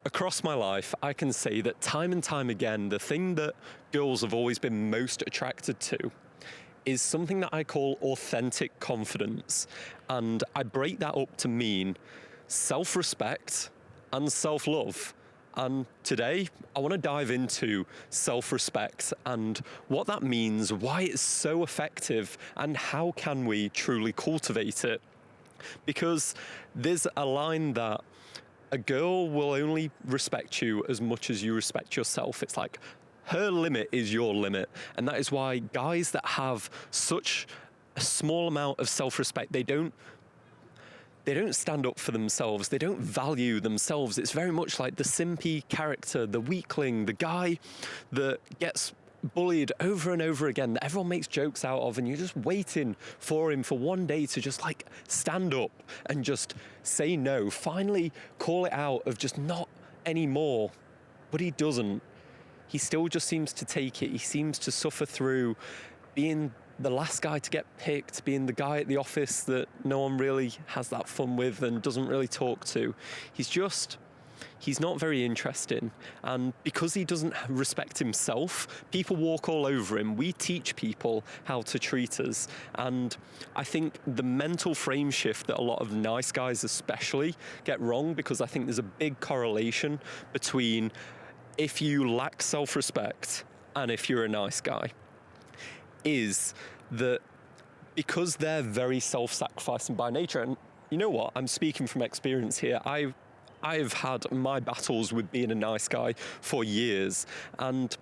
Across my life, I can say that time and time again, the thing that girls have always been most attracted to is something that I call authentic confidence. And I break that up to mean self-respect and self-love. And today, I want to dive into self-respect and what that means, why it's so effective, and how can we truly cultivate it. Because there's a line that a girl will only respect you as much as you respect yourself. It's like her limit is your limit. And that is why guys that have such a small amount of self-respect, they don't stand up for themselves. They don't value themselves. It's very much like the simpy character, the weakling, the guy that gets bullied over and over again, that everyone makes jokes out of, and you're just waiting for him for one day to just like stand up and just say no, finally call it out of just not anymore. But he doesn't. He still just seems to take it. He seems to suffer through being the last guy to get picked, being the guy at the office that no one really has that fun with and doesn't really talk to. He's not very interesting. And because he doesn't respect himself, people walk all over him. We teach people how to treat us. And I think the mental frame shift that a lot of nice guys especially get wrong, because I think there's a big correlation between if you lack self-respect and if you're a nice guy, is that because they're very self-sacrificing by nature, and you know what, I'm speaking from experience here, I've had my battles with being a nice guy for years, and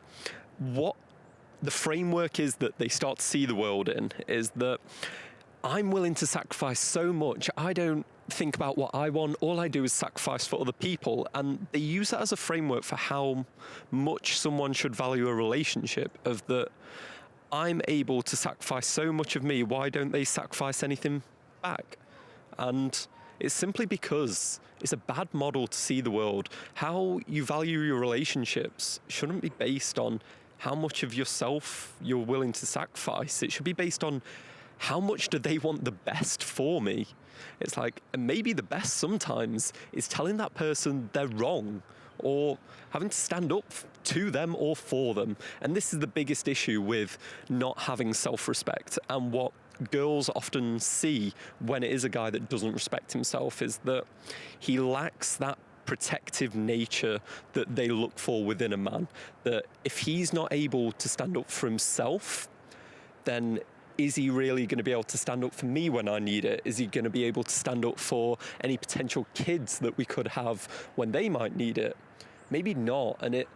what the framework is that they start to see the world in is that I'm willing to sacrifice so much. I don't think about what I want. All I do is sacrifice for other people. And they use that as a framework for how much someone should value a relationship, of that I'm able to sacrifice so much of me. Why don't they sacrifice anything back? And it's simply because it's a bad model to see the world. How you value your relationships shouldn't be based on how much of yourself you're willing to sacrifice. It should be based on how much do they want the best for me? It's like, and maybe the best sometimes is telling that person they're wrong, or having to stand up to them or for them. And this is the biggest issue with not having self-respect, and what girls often see when it is a guy that doesn't respect himself is that he lacks that protective nature that they look for within a man. That if he's not able to stand up for himself, then is he really going to be able to stand up for me when I need it? Is he going to be able to stand up for any potential kids that we could have when they might need it? Maybe not. And it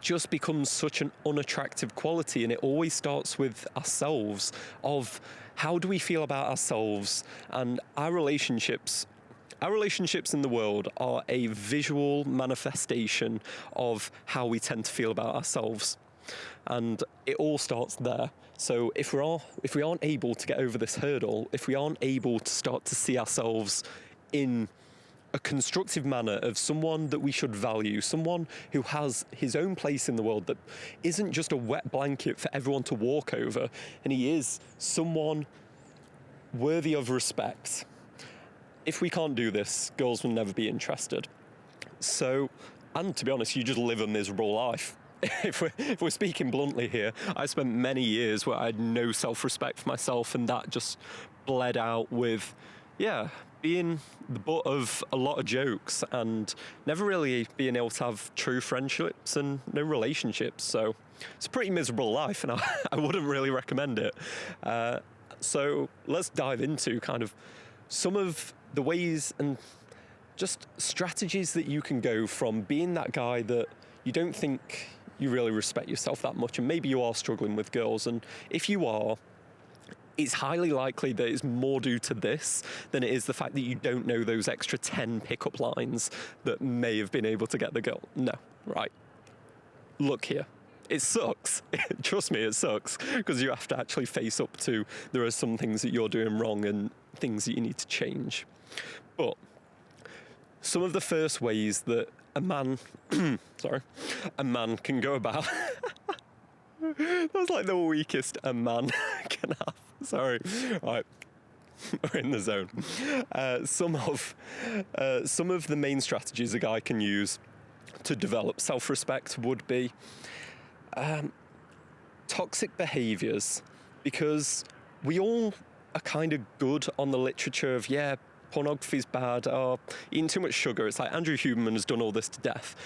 just becomes such an unattractive quality, and it always starts with ourselves, of how do we feel about ourselves and our relationships. Our relationships in the world are a visual manifestation of how we tend to feel about ourselves. And it all starts there. So if we aren't able to get over this hurdle, if we aren't able to start to see ourselves in a constructive manner of someone that we should value, someone who has his own place in the world, that isn't just a wet blanket for everyone to walk over, and he is someone worthy of respect. If we can't do this, girls will never be interested. So, and to be honest, you just live a miserable life. If we're speaking bluntly here, I spent many years where I had no self-respect for myself, and that just bled out with, being the butt of a lot of jokes and never really being able to have true friendships and no relationships. So it's a pretty miserable life, and I wouldn't really recommend it. So let's dive into kind of some of the ways and just strategies that you can go from being that guy that you don't think you really respect yourself that much, and maybe you are struggling with girls, and if you are, it's highly likely that it's more due to this than it is the fact that you don't know those extra 10 pickup lines that may have been able to get the girl. No, right. Look here. It sucks. Trust me, it sucks, because you have to actually face up to there are some things that you're doing wrong and things that you need to change. But some of the first ways that a man can go about that was like the weakest a man can have. Sorry. Right. we're in the zone. Some of the main strategies a guy can use to develop self-respect would be toxic behaviors, because we all are kind of good on the literature of, yeah, pornography's bad, or eating too much sugar. It's like Andrew Huberman has done all this to death.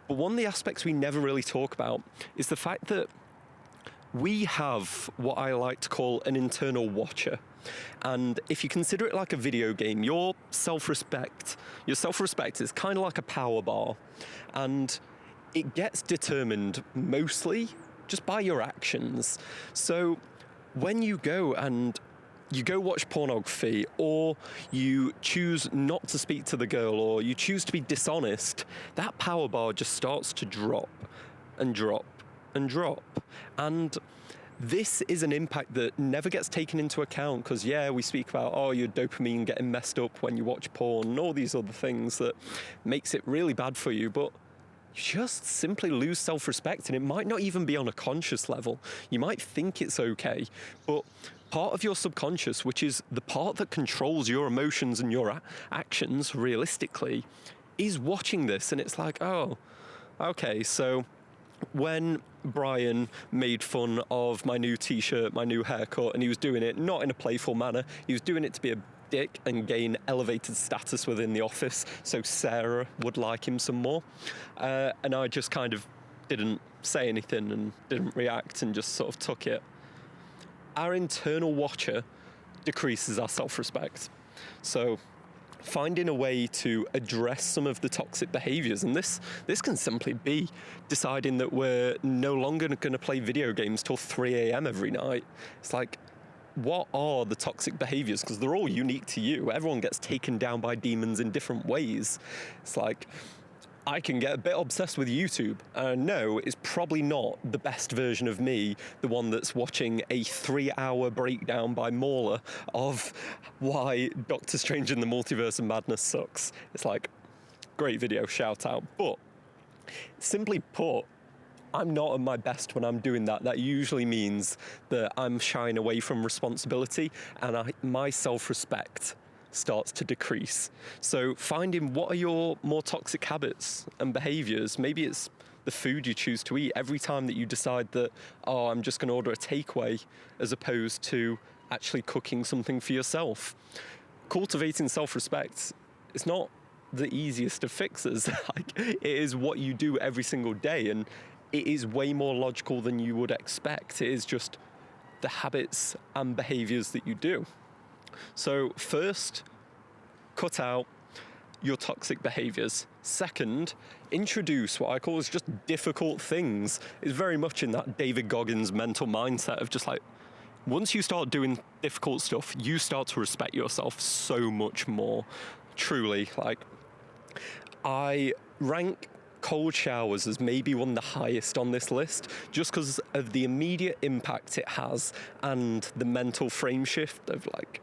But one of the aspects we never really talk about is the fact that we have what I like to call an internal watcher. And if you consider it like a video game, your self-respect is kind of like a power bar. And it gets determined mostly just by your actions. So when you go watch pornography, or you choose not to speak to the girl, or you choose to be dishonest, that power bar just starts to drop and drop and drop. And this is an impact that never gets taken into account, because, yeah, we speak about, oh, your dopamine getting messed up when you watch porn and all these other things that makes it really bad for you, but you just simply lose self-respect, and it might not even be on a conscious level. You might think it's okay, but part of your subconscious, which is the part that controls your emotions and your actions realistically, is watching this, and it's like, oh, okay, so when Brian made fun of my new t-shirt, my new haircut, and he was doing it not in a playful manner, he was doing it to be a dick and gain elevated status within the office so Sarah would like him some more, and I just kind of didn't say anything and didn't react and just sort of took it. Our internal watcher decreases our self-respect. So finding a way to address some of the toxic behaviors, and this can simply be deciding that we're no longer going to play video games till 3 a.m. every night. It's like, what are the toxic behaviors? Because they're all unique to you. Everyone gets taken down by demons in different ways. It's like, I can get a bit obsessed with YouTube. No, it's probably not the best version of me, the one that's watching a 3-hour breakdown by Mauler of why Doctor Strange in the Multiverse of Madness sucks. It's like, great video, shout out. But simply put, I'm not at my best when I'm doing that. That usually means that I'm shying away from responsibility, and my self-respect starts to decrease. So finding what are your more toxic habits and behaviors. Maybe it's the food you choose to eat. Every time that you decide that, oh, I'm just going to order a takeaway, as opposed to actually cooking something for yourself. Cultivating self-respect, it's not the easiest of fixes. It is what you do every single day, and it is way more logical than you would expect. It is just the habits and behaviors that you do. So first, cut out your toxic behaviors. Second, introduce what I call as just difficult things. It's very much in that David Goggins mental mindset of just like, once you start doing difficult stuff, you start to respect yourself so much more. Truly, like, I rank cold showers as maybe one of the highest on this list, just because of the immediate impact it has and the mental frame shift of like,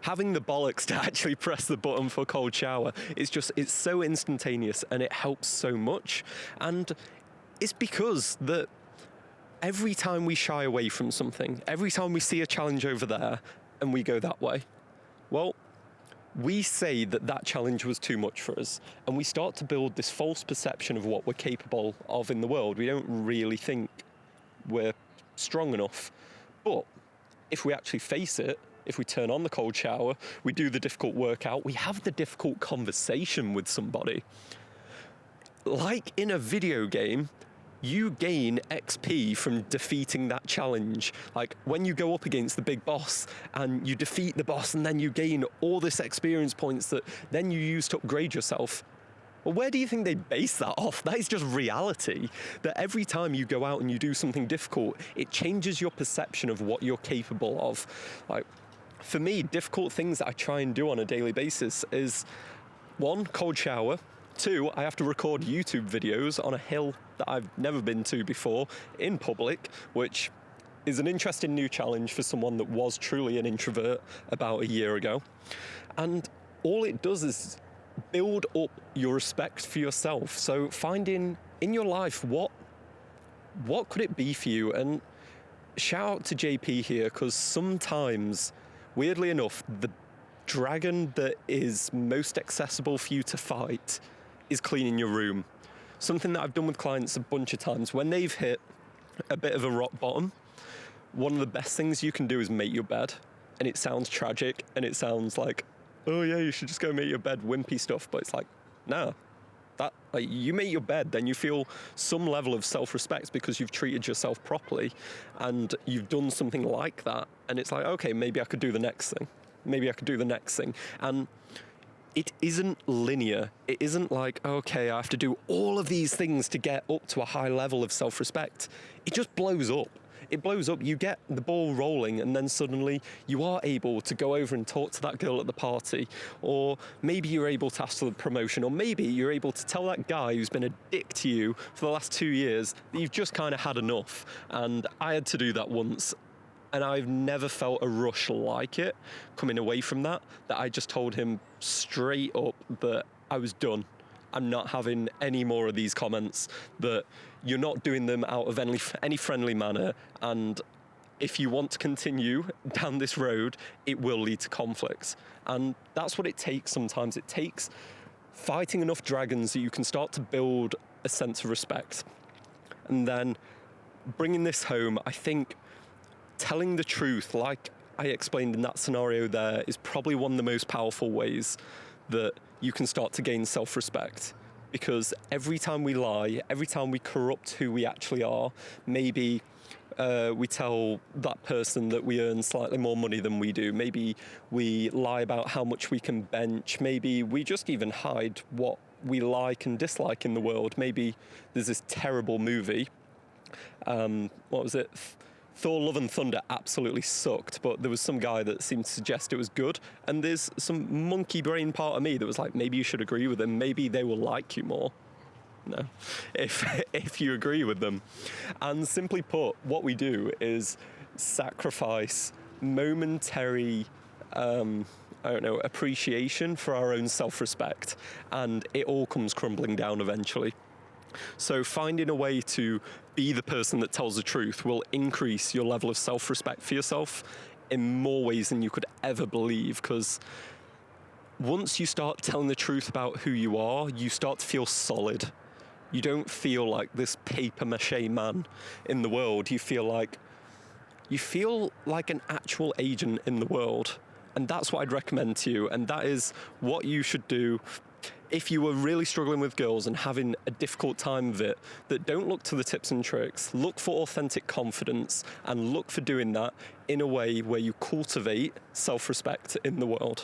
having the bollocks to actually press the button for a cold shower. It's so instantaneous, and it helps so much. And it's because that every time we shy away from something, every time we see a challenge over there and we go that way, well, we say that challenge was too much for us, and we start to build this false perception of what we're capable of in the world. We don't really think we're strong enough. But if we actually face it, if we turn on the cold shower, we do the difficult workout, we have the difficult conversation with somebody. Like in a video game, you gain XP from defeating that challenge. Like when you go up against the big boss and you defeat the boss, and then you gain all this experience points that then you use to upgrade yourself. Well, where do you think they base that off? That is just reality. That every time you go out and you do something difficult, it changes your perception of what you're capable of. Like, for me, difficult things that I try and do on a daily basis is 1, cold shower. 2, I have to record YouTube videos on a hill that I've never been to before in public, which is an interesting new challenge for someone that was truly an introvert about a year ago. And all it does is build up your respect for yourself. So finding in your life what could it be for you? And shout out to JP here, because sometimes weirdly enough, the dragon that is most accessible for you to fight is cleaning your room. Something that I've done with clients a bunch of times. When they've hit a bit of a rock bottom, one of the best things you can do is make your bed. And it sounds tragic, and it sounds like, oh yeah, you should just go make your bed, wimpy stuff. But it's like, no. That, like, you make your bed, then you feel some level of self-respect because you've treated yourself properly and you've done something like that. And it's like, okay, maybe I could do the next thing. Maybe I could do the next thing. And it isn't linear. It isn't like, okay, I have to do all of these things to get up to a high level of self-respect. It just blows up. It blows up, you get the ball rolling, and then suddenly you are able to go over and talk to that girl at the party, or maybe you're able to ask for the promotion, or maybe you're able to tell that guy who's been a dick to you for the last 2 years that you've just kind of had enough. And I had to do that once, and I've never felt a rush like it coming away from that I just told him straight up that I was done. I'm not having any more of these comments, that you're not doing them out of any friendly manner, and if you want to continue down this road, it will lead to conflicts. And that's what it takes sometimes. It takes fighting enough dragons that you can start to build a sense of respect. And then bringing this home, I think telling the truth, like I explained in that scenario there, is probably one of the most powerful ways that you can start to gain self-respect. Because every time we lie, every time we corrupt who we actually are, maybe we tell that person that we earn slightly more money than we do. Maybe we lie about how much we can bench. Maybe we just even hide what we like and dislike in the world. Maybe there's this terrible movie. What was it? Thor: Love and Thunder absolutely sucked, but there was some guy that seemed to suggest it was good, and there's some monkey brain part of me that was like, maybe you should agree with them, maybe they will like you more. No, if you agree with them. And simply put, what we do is sacrifice momentary appreciation for our own self-respect, and it all comes crumbling down eventually. So finding a way to be the person that tells the truth will increase your level of self-respect for yourself in more ways than you could ever believe, because once you start telling the truth about who you are, you start to feel solid. You don't feel like this papier-mâché man in the world. You feel like an actual agent in the world. And that's what I'd recommend to you, and that is what you should do if you were really struggling with girls and having a difficult time with it. That don't look to the tips and tricks. Look for authentic confidence, and look for doing that in a way where you cultivate self-respect in the world.